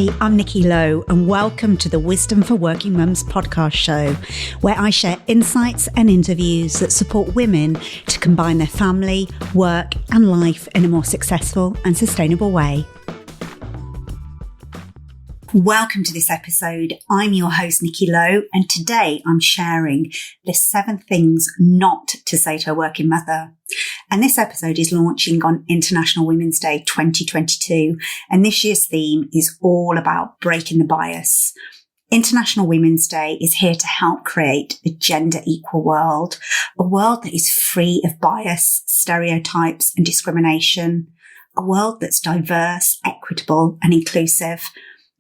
Hi, I'm Nikki Lowe and welcome to the Wisdom for Working Mums podcast show, where I share insights and interviews that support women to combine their family, work and life in a more successful and sustainable way. Welcome to this episode. I'm your host, Nikki Lowe, and today I'm sharing the 7 things not to say to a working mother. And this episode is launching on International Women's Day 2022, and this year's theme is all about breaking the bias. International Women's Day is here to help create a gender equal world, a world that is free of bias, stereotypes and discrimination, a world that's diverse, equitable and inclusive.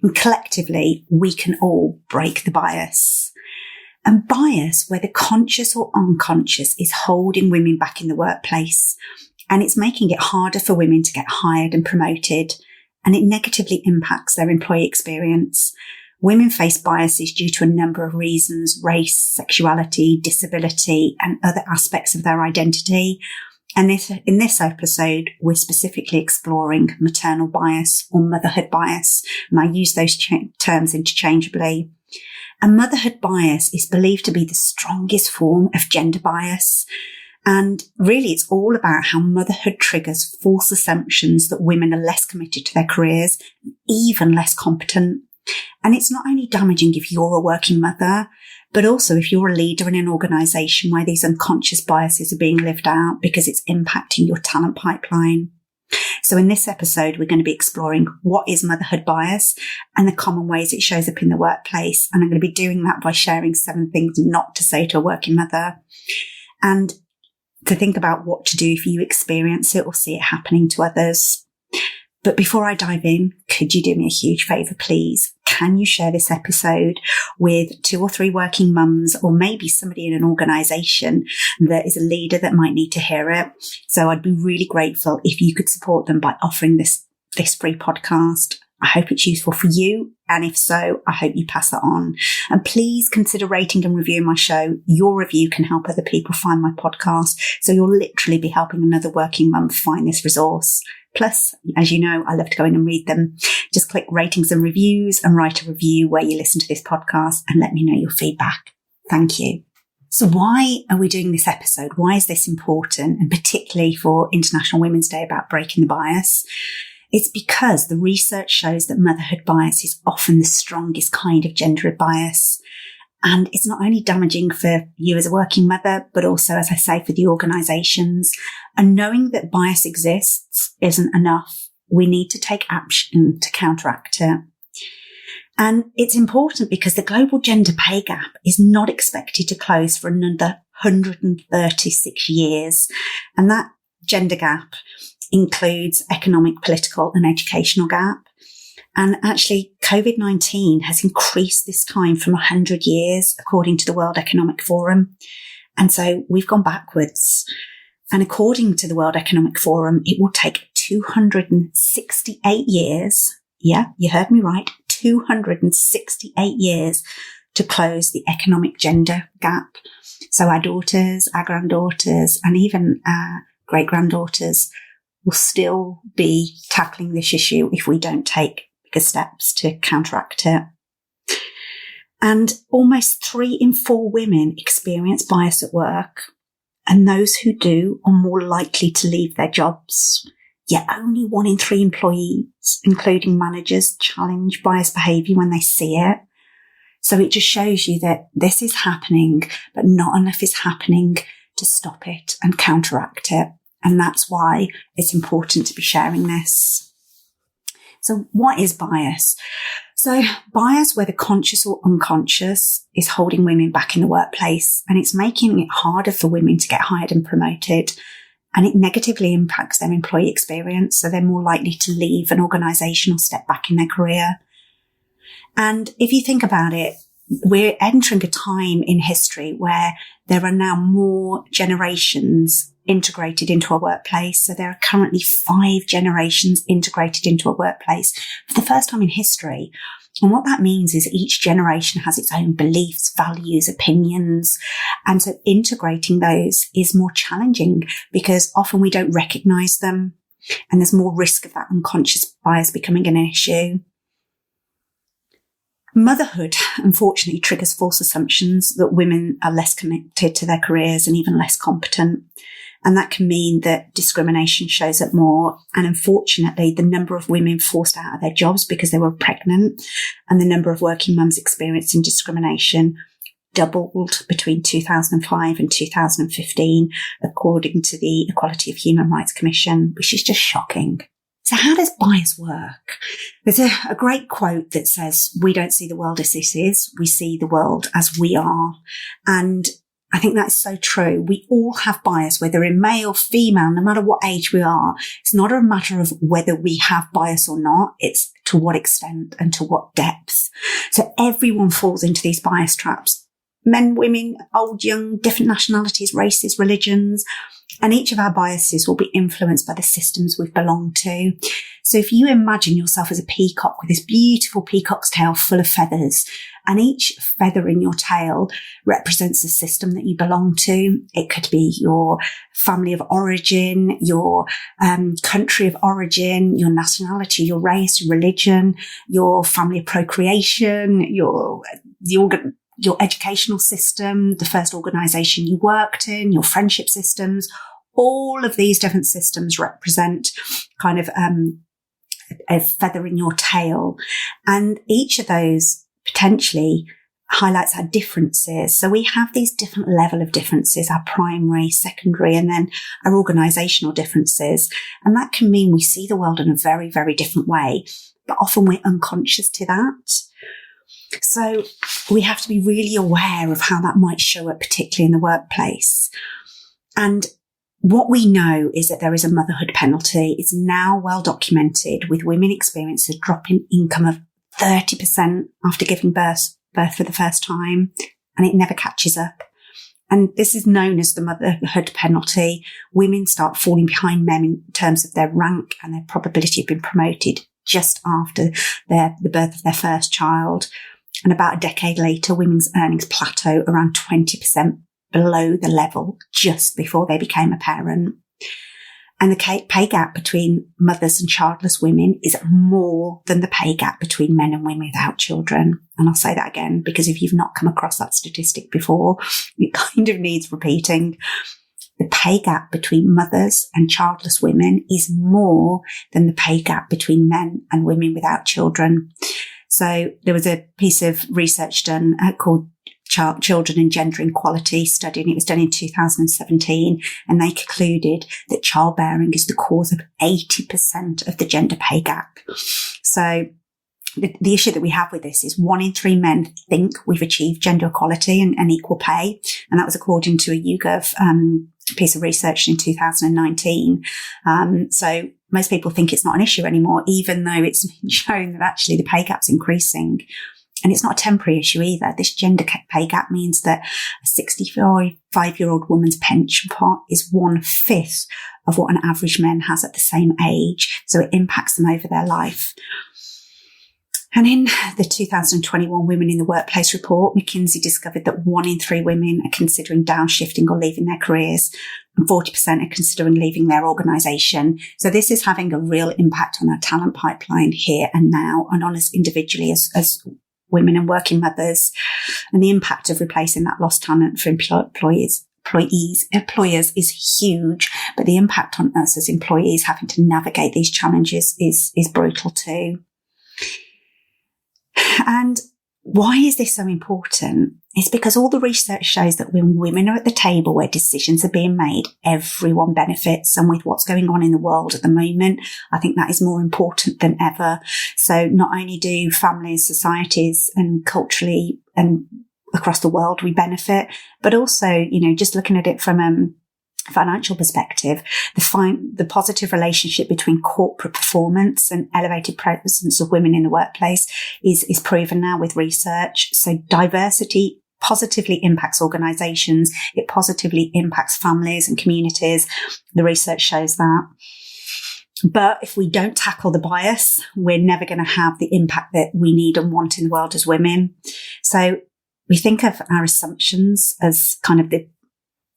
And collectively, we can all break the bias. And bias, whether conscious or unconscious, is holding women back in the workplace. And it's making it harder for women to get hired and promoted. And it negatively impacts their employee experience. Women face biases due to a number of reasons: race, sexuality, disability, and other aspects of their identity. And in this episode, we're specifically exploring maternal bias or motherhood bias. And I use those terms interchangeably. And motherhood bias is believed to be the strongest form of gender bias. And really, it's all about how motherhood triggers false assumptions that women are less committed to their careers, even less competent. And it's not only damaging if you're a working mother, but also if you're a leader in an organisation where these unconscious biases are being lived out, because it's impacting your talent pipeline. So in this episode, we're going to be exploring what is motherhood bias and the common ways it shows up in the workplace. And I'm going to be doing that by sharing 7 things not to say to a working mother, and to think about what to do if you experience it or see it happening to others. But before I dive in, could you do me a huge favour, please? Can you share this episode with 2 or 3 working mums, or maybe somebody in an organisation that is a leader that might need to hear it? So I'd be really grateful if you could support them by offering this free podcast. I hope it's useful for you. And if so, I hope you pass that on. And please consider rating and reviewing my show. Your review can help other people find my podcast. So you'll literally be helping another working mum find this resource. Plus, as you know, I love to go in and read them. Just click ratings and reviews and write a review where you listen to this podcast and let me know your feedback. Thank you. So why are we doing this episode? Why is this important? And particularly for International Women's Day, about breaking the bias? It's because the research shows that motherhood bias is often the strongest kind of gender bias. And it's not only damaging for you as a working mother, but also, as I say, for the organisations. And knowing that bias exists isn't enough. We need to take action to counteract it. And it's important because the global gender pay gap is not expected to close for another 136 years. And that gender gap includes economic, political and educational gap. And actually, COVID-19 has increased this time from 100 years, according to the World Economic Forum. And so we've gone backwards. And according to the World Economic Forum, it will take 268 years. Yeah, you heard me right. 268 years to close the economic gender gap. So our daughters, our granddaughters, and even our great-granddaughters will still be tackling this issue if we don't take bigger steps to counteract it. And almost 3 in 4 women experience bias at work. And those who do are more likely to leave their jobs. Yet only 1 in 3 employees, including managers, challenge bias behaviour when they see it. So it just shows you that this is happening, but not enough is happening to stop it and counteract it. And that's why it's important to be sharing this. So what is bias? So bias, whether conscious or unconscious, is holding women back in the workplace, and it's making it harder for women to get hired and promoted. And it negatively impacts their employee experience. So they're more likely to leave an organisation or step back in their career. And if you think about it, we're entering a time in history where there are now more generations integrated into a workplace. So there are currently 5 generations integrated into a workplace for the first time in history. And what that means is each generation has its own beliefs, values, opinions. And so integrating those is more challenging because often we don't recognise them. And there's more risk of that unconscious bias becoming an issue. Motherhood, unfortunately, triggers false assumptions that women are less committed to their careers and even less competent. And that can mean that discrimination shows up more. And unfortunately, the number of women forced out of their jobs because they were pregnant and the number of working mums experiencing discrimination doubled between 2005 and 2015, according to the Equality of Human Rights Commission, which is just shocking. So how does bias work? There's a great quote that says, "We don't see the world as it is, we see the world as we are." And I think that's so true. We all have bias, whether in male, female, no matter what age we are. It's not a matter of whether we have bias or not. It's to what extent and to what depth. So everyone falls into these bias traps. Men, women, old, young, different nationalities, races, religions. And each of our biases will be influenced by the systems we've belonged to. So if you imagine yourself as a peacock with this beautiful peacock's tail full of feathers, and each feather in your tail represents a system that you belong to. It could be your family of origin, your country of origin, your nationality, your race, your religion, your family of procreation, your educational system, the first organisation you worked in, your friendship systems. All of these different systems represent kind of a feather in your tail. And each of those potentially highlights our differences. So we have these different level of differences, our primary, secondary, and then our organisational differences. And that can mean we see the world in a very, very different way, but often we're unconscious to that. So we have to be really aware of how that might show up, particularly in the workplace. And what we know is that there is a motherhood penalty. It's now well documented, with women experiencing a drop in income of 30% after giving birth for the first time, and it never catches up. And this is known as the motherhood penalty. Women start falling behind men in terms of their rank and their probability of being promoted just after the birth of their first child. And about a decade later, women's earnings plateau around 20% below the level just before they became a parent. And the pay gap between mothers and childless women is more than the pay gap between men and women without children. And I'll say that again, because if you've not come across that statistic before, it kind of needs repeating. The pay gap between mothers and childless women is more than the pay gap between men and women without children. So there was a piece of research done called Children and Gender Equality study, and it was done in 2017, and they concluded that childbearing is the cause of 80% of the gender pay gap. So the issue that we have with this is 1 in 3 men think we've achieved gender equality and equal pay, and that was according to a YouGov piece of research in 2019. So most people think it's not an issue anymore, even though it's shown that actually the pay gap's increasing. And it's not a temporary issue either. This gender pay gap means that a 65-year-old woman's pension pot is 1/5 of what an average man has at the same age. So it impacts them over their life. And in the 2021 Women in the Workplace report, McKinsey discovered that 1 in 3 women are considering downshifting or leaving their careers, and 40% are considering leaving their organisation. So this is having a real impact on our talent pipeline here and now, and on us individually as women and working mothers, and the impact of replacing that lost talent for employers is huge, but the impact on us as employees having to navigate these challenges is brutal too. And why is this so important? It's because all the research shows that when women are at the table where decisions are being made, everyone benefits. And with what's going on in the world at the moment, I think that is more important than ever. So not only do families, societies, and culturally and across the world we benefit, but also, just looking at it from financial perspective, the positive relationship between corporate performance and elevated presence of women in the workplace is proven now with research. So diversity positively impacts organisations. It positively impacts families and communities. The research shows that. But if we don't tackle the bias, we're never going to have the impact that we need and want in the world as women. So we think of our assumptions as kind of the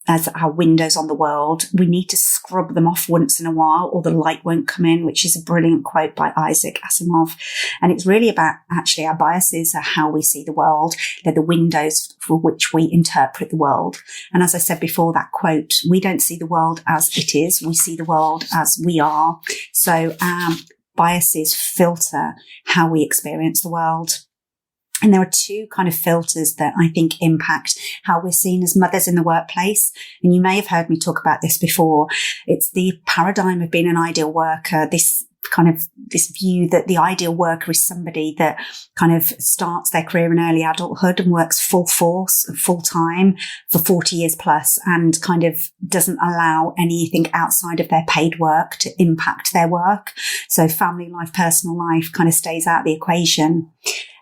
as our windows on the world. We need to scrub them off once in a while or the light won't come in, which is a brilliant quote by Isaac Asimov. And it's really about actually our biases are how we see the world. They're the windows for which we interpret the world. And as I said before, that quote, we don't see the world as it is. We see the world as we are. So our biases filter how we experience the world. And there are two kind of filters that I think impact how we're seen as mothers in the workplace. And you may have heard me talk about this before. It's the paradigm of being an ideal worker, this view that the ideal worker is somebody that kind of starts their career in early adulthood and works full force, full time for 40 years plus and kind of doesn't allow anything outside of their paid work to impact their work. So family life, personal life kind of stays out of the equation.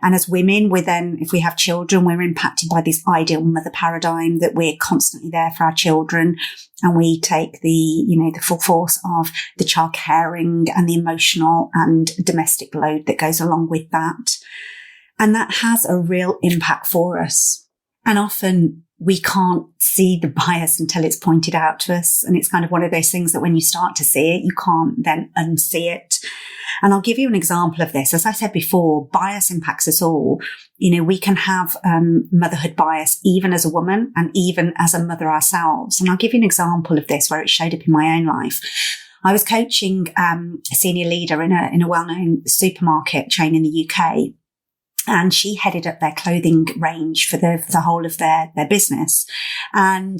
And as women, we're then, if we have children, we're impacted by this ideal mother paradigm that we're constantly there for our children. And we take the full force of the child caring and the emotional and domestic load that goes along with that. And that has a real impact for us. And often we can't see the bias until it's pointed out to us. And it's kind of one of those things that when you start to see it, you can't then unsee it. And I'll give you an example of this. As I said before, bias impacts us all. We can have motherhood bias even as a woman and even as a mother ourselves. And I'll give you an example of this where it showed up in my own life. I was coaching a senior leader in a well-known supermarket chain in the UK. And she headed up their clothing range for the whole of their business. And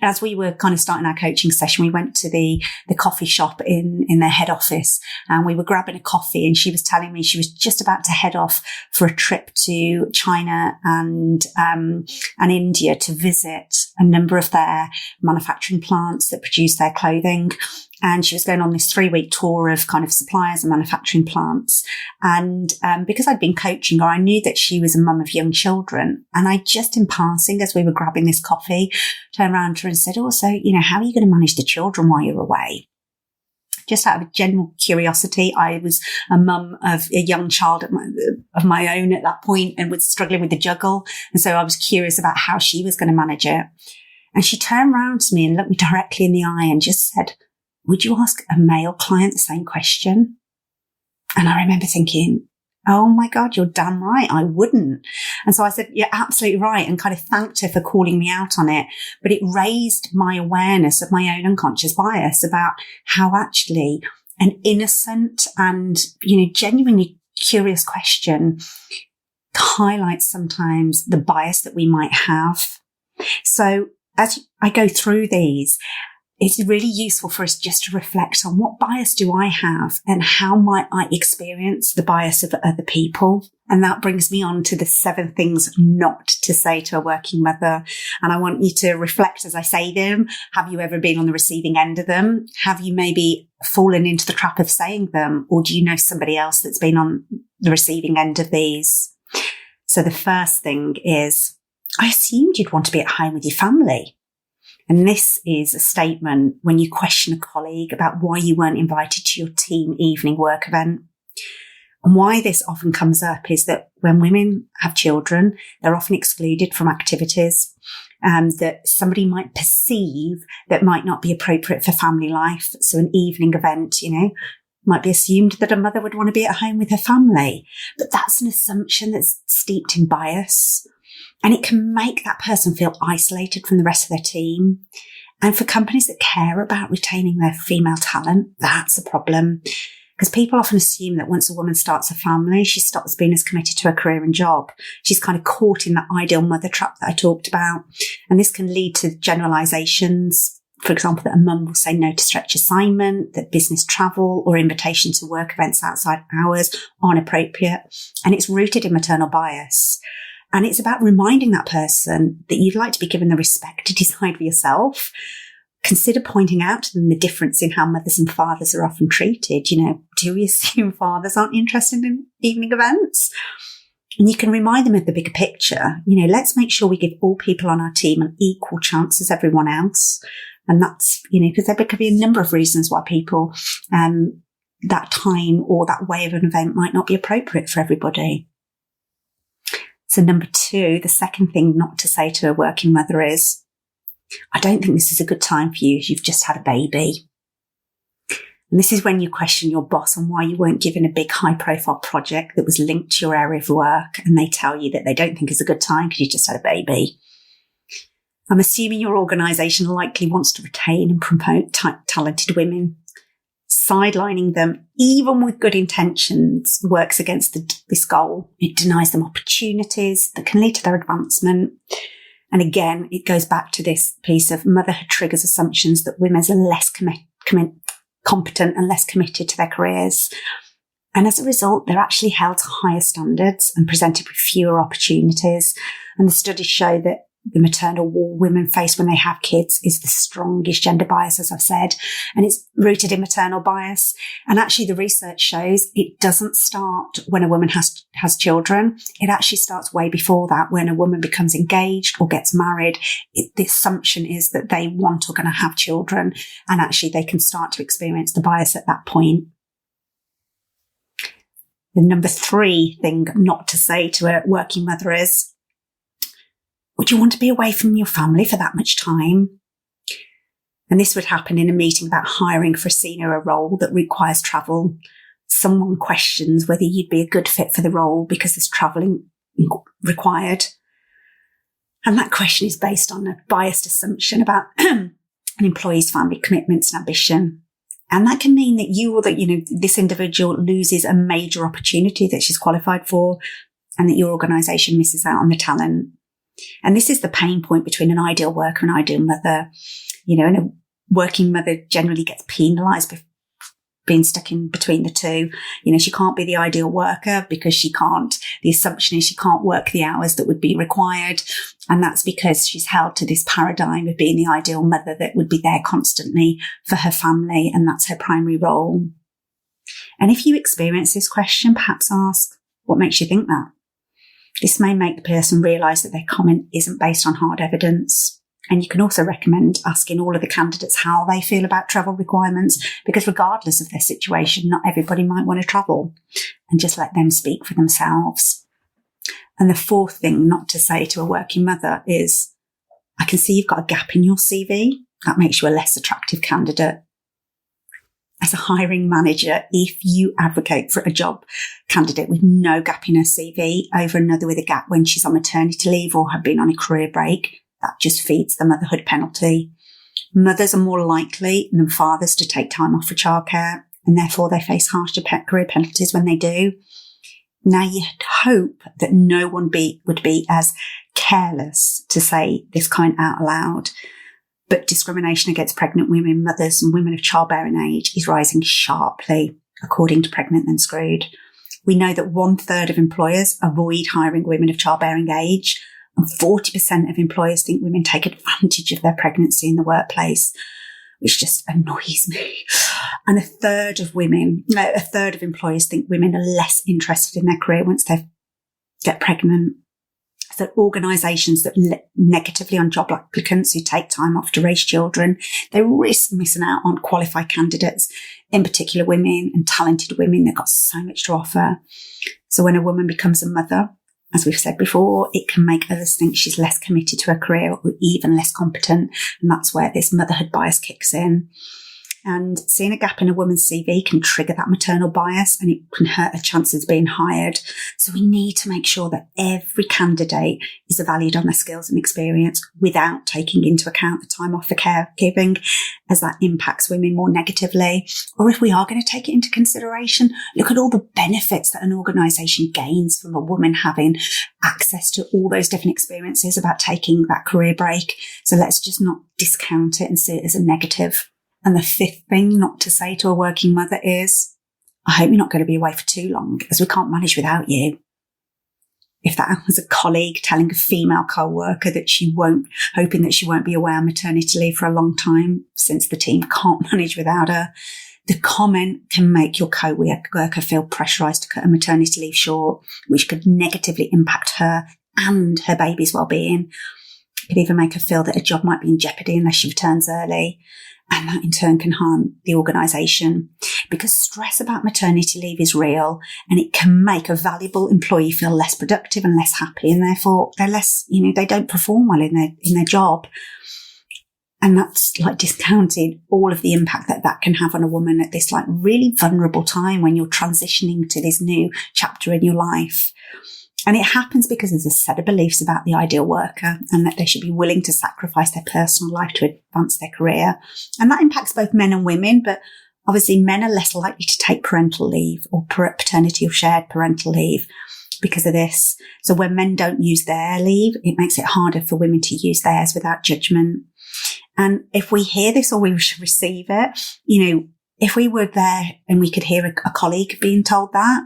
as we were kind of starting our coaching session, we went to the coffee shop in their head office and we were grabbing a coffee, and she was telling me she was just about to head off for a trip to China and India to visit a number of their manufacturing plants that produce their clothing. And she was going on this 3-week tour of kind of suppliers and manufacturing plants. And because I'd been coaching her, I knew that she was a mum of young children. And I just in passing, as we were grabbing this coffee, turned around to her and said, "Oh, so, how are you going to manage the children while you're away?" Just out of general curiosity, I was a mum of a young child of my own at that point and was struggling with the juggle. And so I was curious about how she was going to manage it. And she turned around to me and looked me directly in the eye and just said, "Would you ask a male client the same question?" And I remember thinking, oh my God, you're damn right, I wouldn't. And so I said, "You're absolutely right," and kind of thanked her for calling me out on it. But it raised my awareness of my own unconscious bias about how actually an innocent and, genuinely curious question highlights sometimes the bias that we might have. So as I go through these, it's really useful for us just to reflect on what bias do I have and how might I experience the bias of other people. And that brings me on to the 7 things not to say to a working mother. And I want you to reflect as I say them. Have you ever been on the receiving end of them? Have you maybe fallen into the trap of saying them? Or do you know somebody else that's been on the receiving end of these? So the first thing is, I assumed you'd want to be at home with your family. And this is a statement when you question a colleague about why you weren't invited to your team evening work event. And why this often comes up is that when women have children, they're often excluded from activities that somebody might perceive that might not be appropriate for family life. So an evening event, might be assumed that a mother would want to be at home with her family. But that's an assumption that's steeped in bias. And it can make that person feel isolated from the rest of their team. And for companies that care about retaining their female talent, that's a problem. Because people often assume that once a woman starts a family, she stops being as committed to her career and job. She's kind of caught in that ideal mother trap that I talked about. And this can lead to generalizations. For example, that a mum will say no to stretch assignment, that business travel or invitation to work events outside hours aren't appropriate. And it's rooted in maternal bias. And it's about reminding that person that you'd like to be given the respect to decide for yourself. Consider pointing out to them the difference in how mothers and fathers are often treated. Do we assume fathers aren't interested in evening events? And you can remind them of the bigger picture. Let's make sure we give all people on our team an equal chance as everyone else. And that's, because there could be a number of reasons why people, that time or that way of an event might not be appropriate for everybody. So number 2, the second thing not to say to a working mother is, I don't think this is a good time for you if you've just had a baby. And this is when you question your boss on why you weren't given a big high-profile project that was linked to your area of work, and they tell you that they don't think it's a good time because you just had a baby. I'm assuming your organisation likely wants to retain and promote talented women. Sidelining them, even with good intentions, works against this goal. It denies them opportunities that can lead to their advancement. And again, it goes back to this piece of motherhood triggers assumptions that women are less competent and less committed to their careers. And as a result, they're actually held to higher standards and presented with fewer opportunities. And the studies show that the maternal wall women face when they have kids is the strongest gender bias, as I've said, and it's rooted in maternal bias. And actually the research shows it doesn't start when a woman has children. It actually starts way before that, when a woman becomes engaged or gets married. The assumption is that they want or going to have children, and actually they can start to experience the bias at that point. The number 3 thing not to say to a working mother is, would you want to be away from your family for that much time? And this would happen in a meeting about hiring for a senior role that requires travel. Someone questions whether you'd be a good fit for the role because there's travelling required. And that question is based on a biased assumption about an employee's family commitments and ambition. And that can mean that you or this individual loses a major opportunity that she's qualified for, and that your organisation misses out on the talent. And this is the pain point between an ideal worker and an ideal mother. And a working mother generally gets penalised for being stuck in between the two. She can't be the ideal worker because the assumption is she can't work the hours that would be required. And that's because she's held to this paradigm of being the ideal mother that would be there constantly for her family, and that's her primary role. And if you experience this question, perhaps ask, what makes you think that? This may make the person realise that their comment isn't based on hard evidence. And you can also recommend asking all of the candidates how they feel about travel requirements, because regardless of their situation, not everybody might want to travel, and just let them speak for themselves. And the 4th thing not to say to a working mother is, I can see you've got a gap in your CV. That makes you a less attractive candidate. As a hiring manager, if you advocate for a job candidate with no gap in her CV over another with a gap when she's on maternity leave or have been on a career break, that just feeds the motherhood penalty. Mothers are more likely than fathers to take time off for childcare, and therefore they face harsher career penalties when they do. Now, you'd hope that no one would be as careless to say this kind out loud. But discrimination against pregnant women, mothers and women of childbearing age is rising sharply, according to Pregnant Then Screwed. We know that 1/3 of employers avoid hiring women of childbearing age, and 40% of employers think women take advantage of their pregnancy in the workplace, which just annoys me. And 1/3 of employers think women are less interested in their career once they get pregnant. That organisations that look negatively on job applicants who take time off to raise children, they risk missing out on qualified candidates, in particular women and talented women that got so much to offer. So when a woman becomes a mother, as we've said before, it can make others think she's less committed to her career or even less competent. And that's where this motherhood bias kicks in. And seeing a gap in a woman's CV can trigger that maternal bias, and it can hurt her chances of being hired. So we need to make sure that every candidate is evaluated on their skills and experience without taking into account the time off for caregiving, as that impacts women more negatively. Or if we are going to take it into consideration, look at all the benefits that an organisation gains from a woman having access to all those different experiences about taking that career break. So let's just not discount it and see it as a negative. And the 5th thing not to say to a working mother is, I hope you're not going to be away for too long, as we can't manage without you. If that was a colleague telling a female co-worker that hoping that she won't be away on maternity leave for a long time since the team can't manage without her, the comment can make your co-worker feel pressurised to cut her maternity leave short, which could negatively impact her and her baby's well-being. It could even make her feel that her job might be in jeopardy unless she returns early. And that in turn can harm the organisation, because stress about maternity leave is real, and it can make a valuable employee feel less productive and less happy, and therefore they're less, they don't perform well in their job. And that's like discounted all of the impact that can have on a woman at this like really vulnerable time when you're transitioning to this new chapter in your life. And it happens because there's a set of beliefs about the ideal worker and that they should be willing to sacrifice their personal life to advance their career. And that impacts both men and women, but obviously men are less likely to take parental leave or paternity or shared parental leave because of this. So when men don't use their leave, it makes it harder for women to use theirs without judgment. And if we hear this or we receive it, if we were there and we could hear a colleague being told that,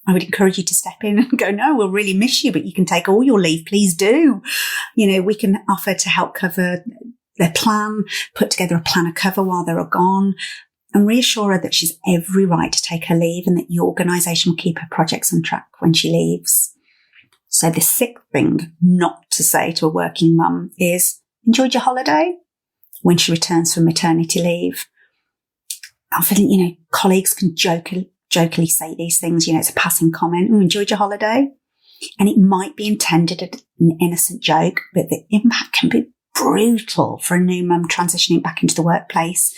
I would encourage you to step in and go, no, we'll really miss you, but you can take all your leave. Please do. We can offer to help cover their plan, put together a plan of cover while they're gone, and reassure her that she's every right to take her leave and that your organisation will keep her projects on track when she leaves. So the sixth thing not to say to a working mum is, enjoyed your holiday? When she returns from maternity leave. Often, colleagues can jokingly say these things, it's a passing comment. Oh, enjoyed your holiday? And it might be intended as an innocent joke, but the impact can be brutal for a new mum transitioning back into the workplace.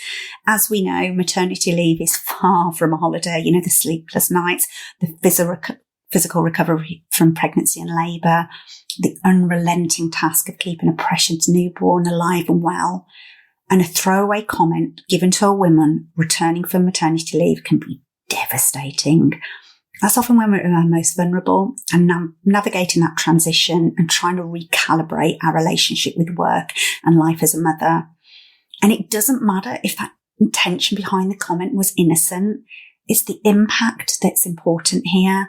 As we know, maternity leave is far from a holiday. The sleepless nights, the physical recovery from pregnancy and labour, the unrelenting task of keeping a precious newborn alive and well. And a throwaway comment given to a woman returning from maternity leave can be devastating. That's often when we're most vulnerable, and navigating that transition and trying to recalibrate our relationship with work and life as a mother. And it doesn't matter if that intention behind the comment was innocent. It's the impact that's important here.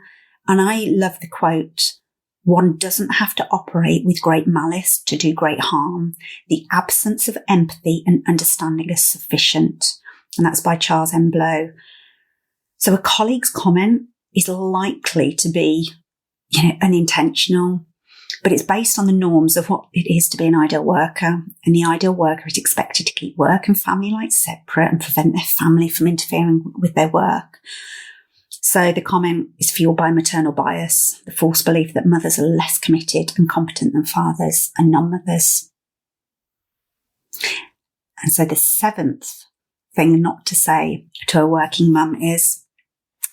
And I love the quote, one doesn't have to operate with great malice to do great harm. The absence of empathy and understanding is sufficient. And that's by Charles M. Blow. So a colleague's comment is likely to be, unintentional, but it's based on the norms of what it is to be an ideal worker. And the ideal worker is expected to keep work and family life separate and prevent their family from interfering with their work. So the comment is fueled by maternal bias, the false belief that mothers are less committed and competent than fathers and non-mothers. And so the seventh thing not to say to a working mum is,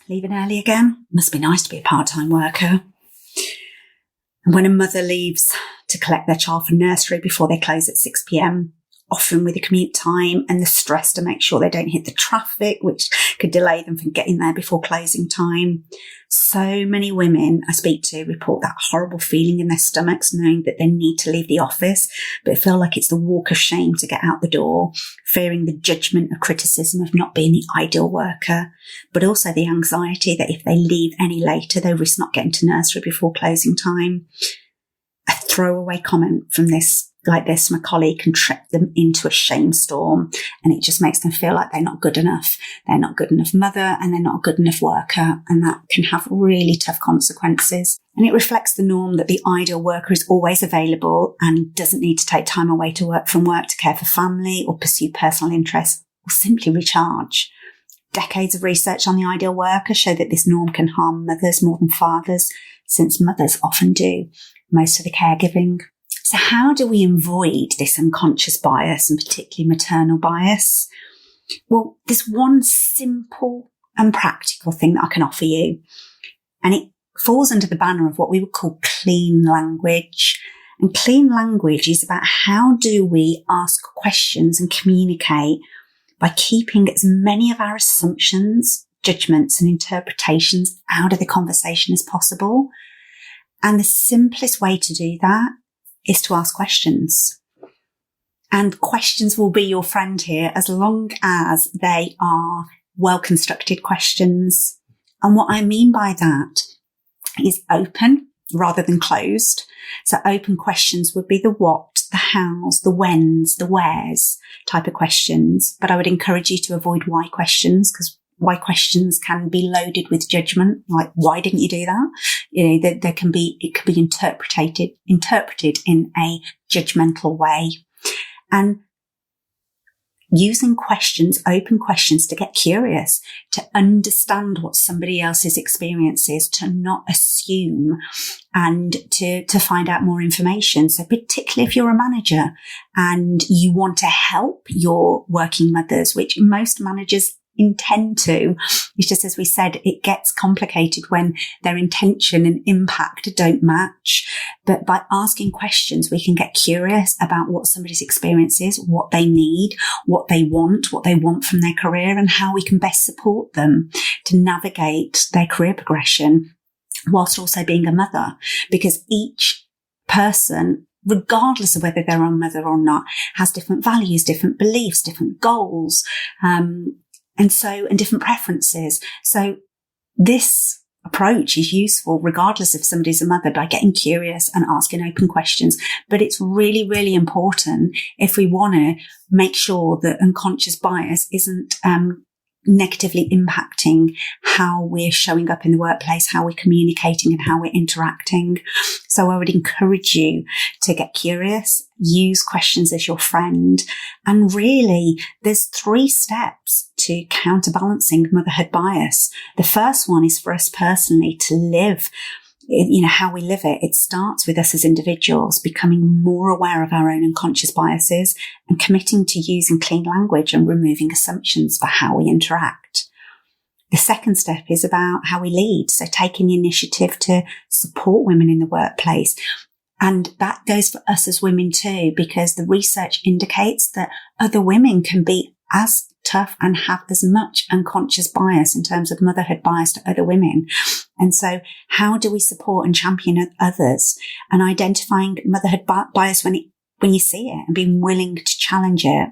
leaving early again? Must be nice to be a part-time worker. And when a mother leaves to collect their child from nursery before they close at 6 p.m, often with the commute time and the stress to make sure they don't hit the traffic, which could delay them from getting there before closing time. So many women I speak to report that horrible feeling in their stomachs, knowing that they need to leave the office, but feel like it's the walk of shame to get out the door, fearing the judgment or criticism of not being the ideal worker, but also the anxiety that if they leave any later, they risk not getting to nursery before closing time. A throwaway comment from a colleague can trip them into a shame storm, and it just makes them feel like they're not good enough. They're not good enough mother and they're not a good enough worker, and that can have really tough consequences. And it reflects the norm that the ideal worker is always available and doesn't need to take time away from work to care for family or pursue personal interests or simply recharge. Decades of research on the ideal worker show that this norm can harm mothers more than fathers, since mothers often do most of the caregiving. So how do we avoid this unconscious bias, and particularly maternal bias? Well, there's one simple and practical thing that I can offer you, and it falls under the banner of what we would call clean language. And clean language is about how do we ask questions and communicate by keeping as many of our assumptions, judgments and interpretations out of the conversation as possible. And the simplest way to do that is to ask questions. And questions will be your friend here as long as they are well-constructed questions. And what I mean by that is open rather than closed. So open questions would be the what, the hows, the whens, the wheres type of questions. But I would encourage you to avoid why questions, because why questions can be loaded with judgment. Like, why didn't you do that? It can be interpreted in a judgmental way. And using questions, open questions, to get curious, to understand what somebody else's experience is, to not assume, and to find out more information. So particularly if you're a manager and you want to help your working mothers, which most managers intend to. It's just, as we said, it gets complicated when their intention and impact don't match. But by asking questions, we can get curious about what somebody's experience is, what they need, what they want from their career, and how we can best support them to navigate their career progression whilst also being a mother. Because each person, regardless of whether they're a mother or not, has different values, different beliefs, different goals, and different preferences. So this approach is useful regardless if somebody's a mother, by getting curious and asking open questions. But it's really, really important if we want to make sure that unconscious bias isn't negatively impacting how we're showing up in the workplace, how we're communicating, and how we're interacting. So I would encourage you to get curious, use questions as your friend. And really, there's 3 steps to counterbalancing motherhood bias. The first one is for us personally to live, how we live it. It starts with us as individuals becoming more aware of our own unconscious biases and committing to using clean language and removing assumptions for how we interact. The second step is about how we lead. So taking the initiative to support women in the workplace. And that goes for us as women too, because the research indicates that other women can be as tough and have as much unconscious bias in terms of motherhood bias to other women. And so how do we support and champion others, and identifying motherhood bias when you see it and being willing to challenge it?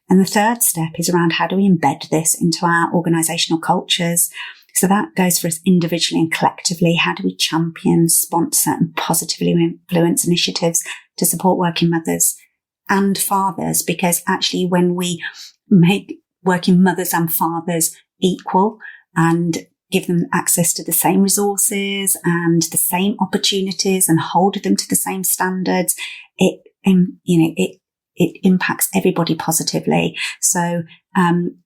And the third step is around how do we embed this into our organisational cultures? So that goes for us individually and collectively. How do we champion, sponsor and positively influence initiatives to support working mothers and fathers? Because actually when we make working mothers and fathers equal and give them access to the same resources and the same opportunities and hold them to the same standards, it impacts everybody positively. So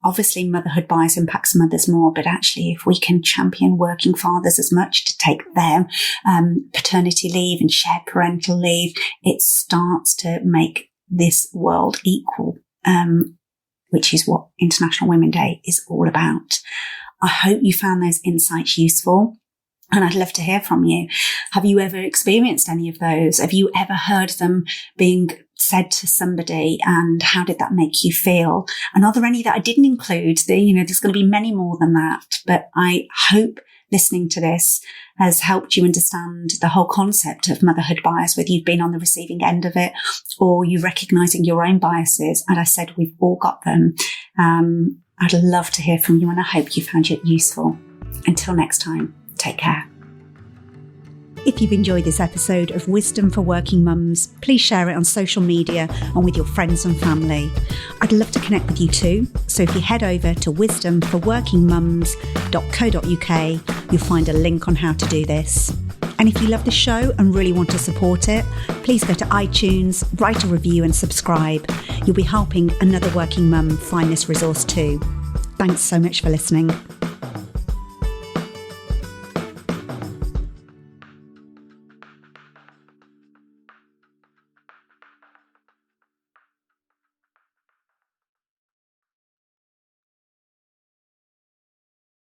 obviously motherhood bias impacts mothers more, but actually if we can champion working fathers as much to take their paternity leave and shared parental leave, it starts to make this world equal, which is what International Women's Day is all about. I hope you found those insights useful, and I'd love to hear from you. Have you ever experienced any of those? Have you ever heard them being said to somebody, and how did that make you feel? And are there any that I didn't include? There's going to be many more than that, but I hope listening to this has helped you understand the whole concept of motherhood bias, whether you've been on the receiving end of it or you recognising your own biases. And I said, we've all got them. I'd love to hear from you, and I hope you found it useful. Until next time, take care. If you've enjoyed this episode of Wisdom for Working Mums, please share it on social media and with your friends and family. I'd love to connect with you too, so if you head over to wisdomforworkingmums.co.uk, you'll find a link on how to do this. And if you love the show and really want to support it, please go to iTunes, write a review and subscribe. You'll be helping another working mum find this resource too. Thanks so much for listening.